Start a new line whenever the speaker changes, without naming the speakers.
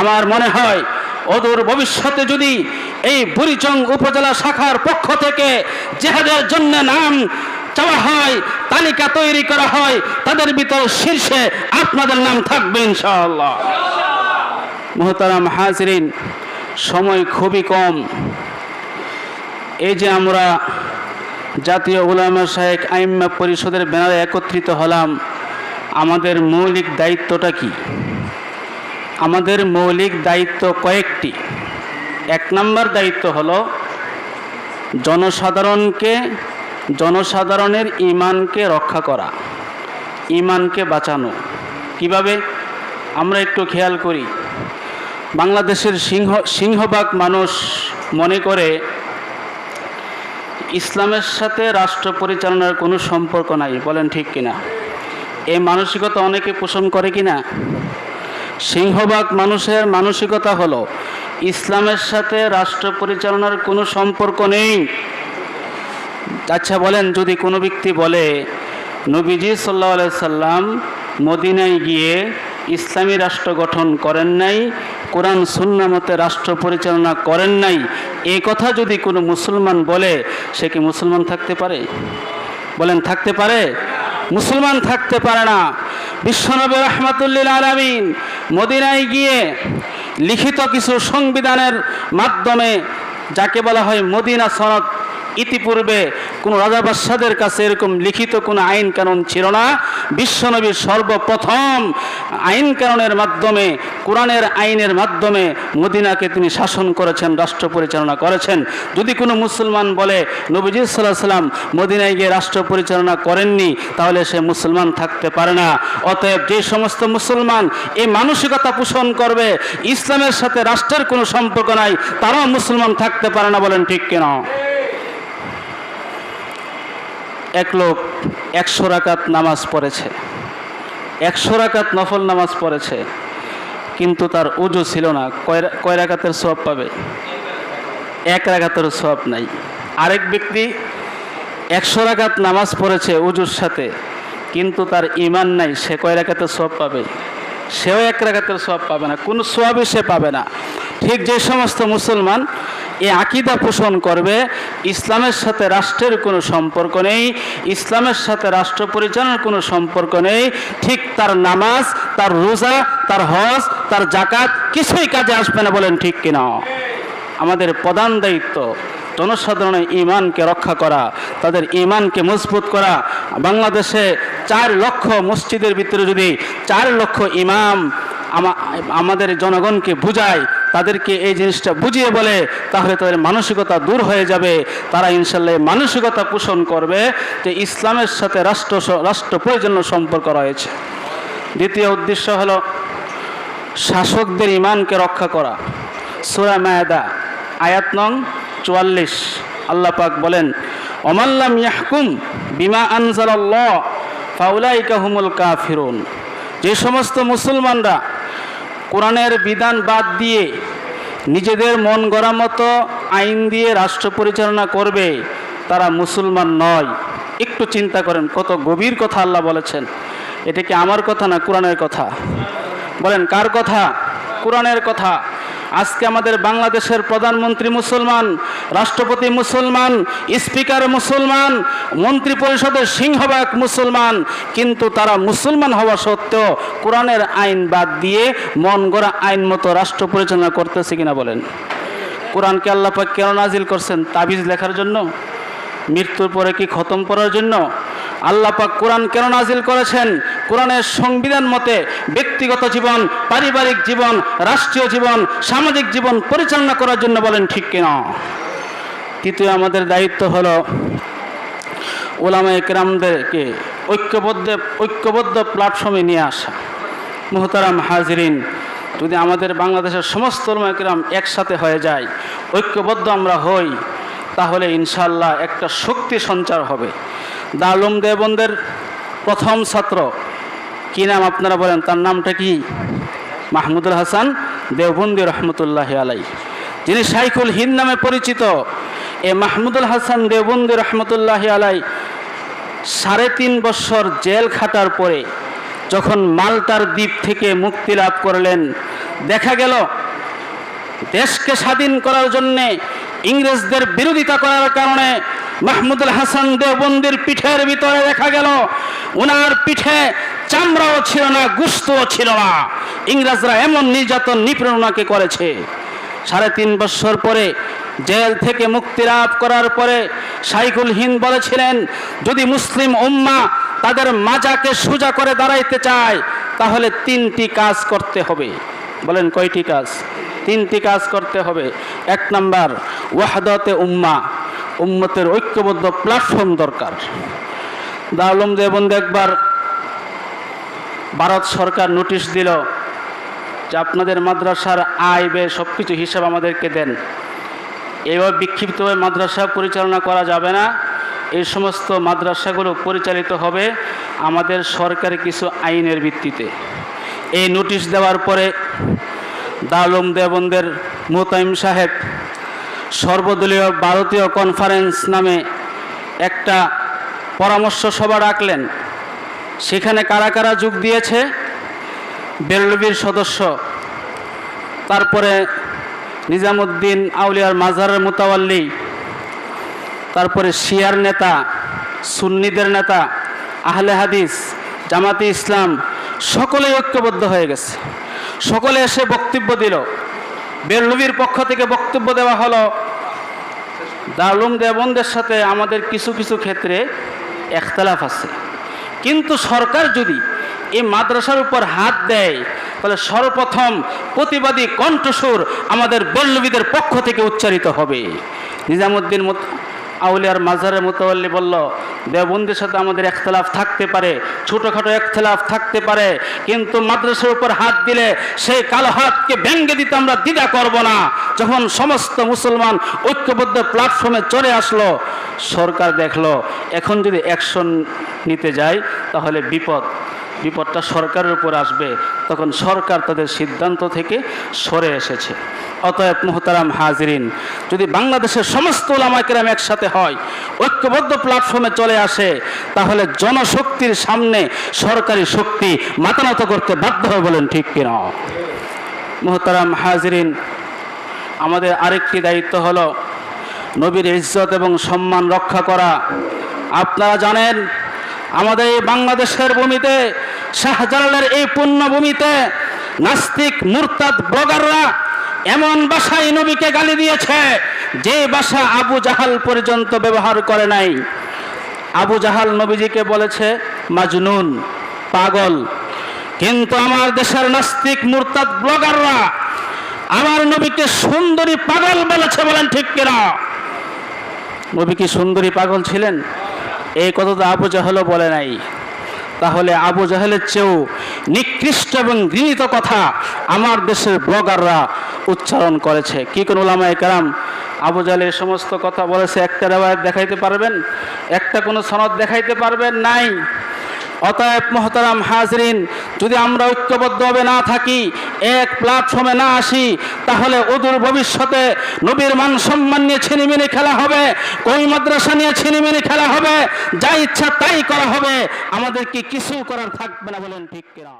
আমার মনে হয় অদূর ভবিষ্যতে যদি এই বুড়িচং উপজেলা শাখার পক্ষ থেকে জিহাদের জন্য নাম চাওয়া হয়, তালিকা তৈরি করা হয়, তাদের ভিতর শীর্ষে আপনাদের নাম থাকবে ইনশাআল্লাহ। মুহতারাম হাজরিন, সময় খুবই কম। এই যে আমরা জাতীয় উলামা শায়েখ আইম্মা পরিষদের ব্যানারে একত্রিত হলাম, আমাদের মৌলিক দায়িত্বটা কি? আমাদের মৌলিক দায়িত্ব কয়েকটি। এক নম্বর দায়িত্ব হলো জনসাধারণের ঈমানকে রক্ষা করা, ঈমানকে বাঁচানো। কিভাবে? আমরা একটু খেয়াল করি, বাংলাদেশের সিংহভাগ মানুষ মনে করে ইসলামের সাথে রাষ্ট্র পরিচালনার কোনো সম্পর্ক নাই। বলেন ঠিক কিনা? এই মানসিকতা অনেকে পোষণ করে কিনা? সিংহভাগ মানুষের মানসিকতা হলো ইসলামের সাথে রাষ্ট্র পরিচালনার কোনো সম্পর্ক নেই। আচ্ছা বলেন, যদি কোনো ব্যক্তি বলে নবীজি সাল্লাল্লাহু আলাইহি সাল্লাম মদিনায় গিয়ে ইসলামী রাষ্ট্র গঠন করেন নাই, কোরআন সুন্নাহ মতে রাষ্ট্র পরিচালনা করেন নাই, এই কথা যদি কোনো মুসলমান বলে, সে কি মুসলমান থাকতে পারে? বলেন, থাকতে পারে? মুসলমান থাকতে পারে না। বিশ্বনবী রাহমাতুল্লিল আলামিন মদিনায় গিয়ে লিখিত কিছু সংবিধানের মাধ্যমে, যাকে বলা হয় মদিনা সনদ, ইতিপূর্বে কোনো রাজা বাদশাদের কাছে এরকম লিখিত কোনো আইন কানুন ছিল না। বিশ্বনবীর সর্বপ্রথম আইন কানুনের মাধ্যমে, কোরআনের আইনের মাধ্যমে মদিনাকে তিনি শাসন করেছেন, রাষ্ট্র পরিচালনা করেছেন। যদি কোনো মুসলমান বলে নবীজি সাল্লাল্লাহু আলাইহি সাল্লাম মদিনায় গিয়ে রাষ্ট্র পরিচালনা করেননি, তাহলে সে মুসলমান থাকতে পারে না। অতএব যে সমস্ত মুসলমান এই মানসিকতা পোষণ করবে ইসলামের সাথে রাষ্ট্রের কোনো সম্পর্ক নাই, তারাও মুসলমান থাকতে পারে না। বলেন ঠিক কিনা? এক লোক 100 রাকাত নামাজ পড়েছে, 100 রাকাত নফল নামাজ পড়েছে, কিন্তু তার ওযু ছিল না। কয় রাকাতের সওয়াব পাবে? 1 রাকাতের সওয়াব নাই। আরেক ব্যক্তি 100 রাকাত নামাজ পড়েছে ওযুর সাথে, কিন্তু তার ঈমান নাই, সে কয় রাকাতের সওয়াব পাবে? সেও 1 রাকাতের সওয়াব পাবে না, কোনো সওয়াবই সে পাবে না। ঠিক যে সমস্ত মুসলমান এই আকীদা পোষণ করবে ইসলামের সাথে রাষ্ট্রের কোনো সম্পর্ক নেই, ইসলামের সাথে রাষ্ট্র পরিচালনার কোনো সম্পর্ক নেই, ঠিক তার নামাজ, তার রোজা, তার হজ, তার যাকাত কিছুই কাজে আসবে না। বলেন ঠিক কিনা? আমাদের প্রধান দায়িত্ব জনসাধারণের ঈমানকে রক্ষা করা, তাদের ঈমানকে মজবুত করা। বাংলাদেশে 4 লক্ষ মসজিদের ভিতরে যদি 4 লক্ষ ইমাম আমাদের জনগণকে বুঝায়, তাদেরকে এই জিনিসটা বুঝিয়ে বলে, তাহলে তাদের মানসিকতা দূর হয়ে যাবে। তারা ইনশাআল্লাহ মানসিকতা পোষণ করবে যে ইসলামের সাথে রাষ্ট্র পরিচালনার সম্পর্ক রয়েছে। দ্বিতীয় উদ্দেশ্য হলো শাসকদের ঈমানকে রক্ষা করা। সূরা মায়েদা আয়াত নং 44 আল্লাহ পাক বলেন, ওমান লাম ইয়াহকুম বিমা আনজালাল্লাহ ফাউলাইকা হুমুল কাফিরুন। যে সমস্ত মুসলমানরা কোরআনের বিধান বাদ দিয়ে নিজেদের মন গড়া মতো আইন দিয়ে রাষ্ট্র পরিচালনা করবে, তারা মুসলমান নয়। একটু চিন্তা করেন, কত গভীর কথা আল্লাহ বলেছেন। এটা কি আমার কথা না কোরআনের কথা? বলেন, কার কথা? কোরআনের কথা। আজকে আমাদের বাংলাদেশের প্রধানমন্ত্রী মুসলমান, রাষ্ট্রপতি মুসলমান, স্পিকার মুসলমান, মন্ত্রী পরিষদের সিংহভাগ মুসলমান, কিন্তু তারা মুসলমান হওয়া সত্ত্বেও কোরআনের আইন বাদ দিয়ে মন গড়া আইন মতো রাষ্ট্র পরিচালনা করতেছে কিনা বলেন? কোরআনকে আল্লাহ পাক কেন নাজিল করছেন? তাবিজ লেখার জন্য? মৃত্যুর পরে কি খতম করার জন্য? আল্লাহ পাক কোরআন কেন নাজিল করেছেন? কোরআনের সংবিধান মতে ব্যক্তিগত জীবন, পারিবারিক জীবন, রাষ্ট্রীয় জীবন, সামাজিক জীবন পরিচালনা করার জন্য। বলেন ঠিক কিনা? তৃতীয় আমাদের দায়িত্ব হলো উলামায়ে কেরামদেরকে ঐক্যবদ্ধ প্ল্যাটফর্মে নিয়ে আসা। মুহতারাম হাজিরিন, যদি আমাদের বাংলাদেশের সমস্ত উলামায়ে কেরাম একসাথে হয়ে যায়, ঐক্যবদ্ধ আমরা হই, তাহলে ইনশাআল্লাহ একটা শক্তি সঞ্চার হবে। দারুল উলুম দেওবন্দের প্রথম ছাত্র কি নাম আপনারা বলেন? তার নামটা কি? মাহমুদুল হাসান দেওবন্দি রহমতুল্লাহি আলাইহি, যিনি শাইখুল হিন্দ নামে পরিচিত। এই মাহমুদুল হাসান দেওবন্দি রহমতুল্লাহি আলাইহি 3.5 বছর জেল খাটার পরে যখন মাল্টার দ্বীপ থেকে মুক্তি লাভ করলেন, দেখা গেল দেশকে স্বাধীন করার জন্যে ইংরেজদের বিরোধিতা করার কারণে মাহমুদুল হাসান দেওবন্দির পিঠের ভিতরে দেখা গেল ওনার পিঠে চামড়াও ছিল না, গোশতও ছিল না। ইংরেজরা এমন নির্যাতন নিপীড়ন ওনাকে করেছে। 3.5 বছর পরে জেল থেকে মুক্তি লাভ করার পরে শাইখুল হিন্দ বলেছিলেন, যদি মুসলিম উম্মাহ তাদের মাজাকে সোজা করে দাঁড়াইতে চায় তাহলে 3টি কাজ করতে হবে। বলেন কয়টি কাজ? 3টি কাজ করতে হবে। 1 নাম্বার, ওয়াহদাতে উম্মাহ, উম্মতের ঐক্যবদ্ধ প্ল্যাটফর্ম দরকার। দারুল উলুম দেওবন্দ একবার ভারত সরকার নোটিশ দিল যে আপনাদের মাদ্রাসার আয় ব্যয় সব কিছু হিসাব আমাদেরকে দেন। এইভাবে বিক্ষিপ্তভাবে মাদ্রাসা পরিচালনা করা যাবে না। এই সমস্ত মাদ্রাসাগুলো পরিচালিত হবে আমাদের সরকারি কিছু আইনের ভিত্তিতে। এই নোটিশ দেওয়ার পরে দারুল উলুম দেওবন্দের মুহতামিম সাহেব সর্বদলীয় ভারতীয় কনফারেন্স নামে একটা পরামর্শ সভা ডাকলেন। সেখানে কারা কারা যোগ দিয়েছে? বেরলভির সদস্য, তারপরে নিজামুদ্দিন আউলিয়ার মাজারের মুতাওয়াল্লি, তারপরে শিয়ার নেতা, সুন্নিদের নেতা, আহলে হাদিস, জামাতে ইসলাম, সকলে ঐক্যবদ্ধ হয়ে গেছে। সকলে এসে বক্তব্য দিল। বেরলভির পক্ষ থেকে বক্তব্য দেওয়া হলো, দারুল উলুম দেওবন্দের সাথে আমাদের কিছু কিছু ক্ষেত্রে ইখতিলাফ আছে, কিন্তু সরকার যদি এই মাদ্রাসার উপর হাত দেয় তাহলে সর্বপ্রথম প্রতিবাদী কণ্ঠস্বর আমাদের বেরলভিদের পক্ষ থেকে উচ্চারিত হবে। নিজামুদ্দিন আউলিয়ার মাজারের মুতাওয়াল্লি বলল, দেওবন্দের সাথে আমাদের ইখতিলাফ থাকতে পারে, ছোটোখাটো ইখতিলাফ থাকতে পারে, কিন্তু মাদ্রাসার উপর হাত দিলে সেই কালো হাতকে ভেঙে দিতে আমরা দ্বিধা করব না। যখন সমস্ত মুসলমান ঐক্যবদ্ধ প্ল্যাটফর্মে চলে আসলো, সরকার দেখলো এখন যদি অ্যাকশন নিতে যায় তাহলে বিপদটা সরকারের উপর আসবে। তখন সরকার তাদের সিদ্ধান্ত থেকে সরে এসেছে। অতএব মুহতারাম হাজিরিন, যদি বাংলাদেশের সমস্ত উলামায়ে কেরাম একসাথে হয়, ঐক্যবদ্ধ প্ল্যাটফর্মে চলে আসে, তাহলে জনশক্তির সামনে সরকারি শক্তি মাথা নত করতে বাধ্য হবে। বলেন ঠিক কিনা? মুহতারাম হাজিরিন, আমাদের আরেকটি দায়িত্ব হলো নবীর ইজ্জত এবং সম্মান রক্ষা করা। আপনারা জানেন আমাদের এই বাংলাদেশের ভূমিতে, শাহজালালের এই পুণ্যভূমিতে নাস্তিক মুরতাদ ব্লগাররা এমন ভাষায় নবীকে গালি দিয়েছে যে ভাষা আবু জাহাল পর্যন্ত ব্যবহার করে নাই। আবু জাহাল নবীজিকে বলেছে মাজনুন, পাগল, কিন্তু আমার দেশের নাস্তিক মুরতাদ ব্লগাররা আমার নবীকে সুন্দরী পাগল বলেছে। বলেন ঠিক কিনা? নবী কি সুন্দরী পাগল ছিলেন? এই কথা তো আবু জাহেলও বলে নাই। তাহলে আবু জাহেলের চেয়েও নিকৃষ্ট এবং ঘৃণিত কথা আমার দেশের ব্লগাররা উচ্চারণ করেছে। কি কোন উলামায়ে কেরাম আবু জাহেলের সমস্ত কথা বলেছে? একটা রিওয়ায়াত দেখাইতে পারবেন? একটা কোনো সনদ দেখাইতে পারবেন? নাই। অতএব মুহতারাম হাজরিন, যদি আমরা ঐক্যবদ্ধভাবে না থাকি, এক প্ল্যাটফর্মে না আসি, তাহলে অদূর ভবিষ্যতে নবীর মান সম্মান নিয়ে ছিনিমিনি খেলা হবে, কোন মাদ্রাসা নিয়ে ছিনিমিনি খেলা হবে, যা ইচ্ছা তাই করা হবে, আমাদের কি কিছু করার থাকবে না। বলেন ঠিক কিনা?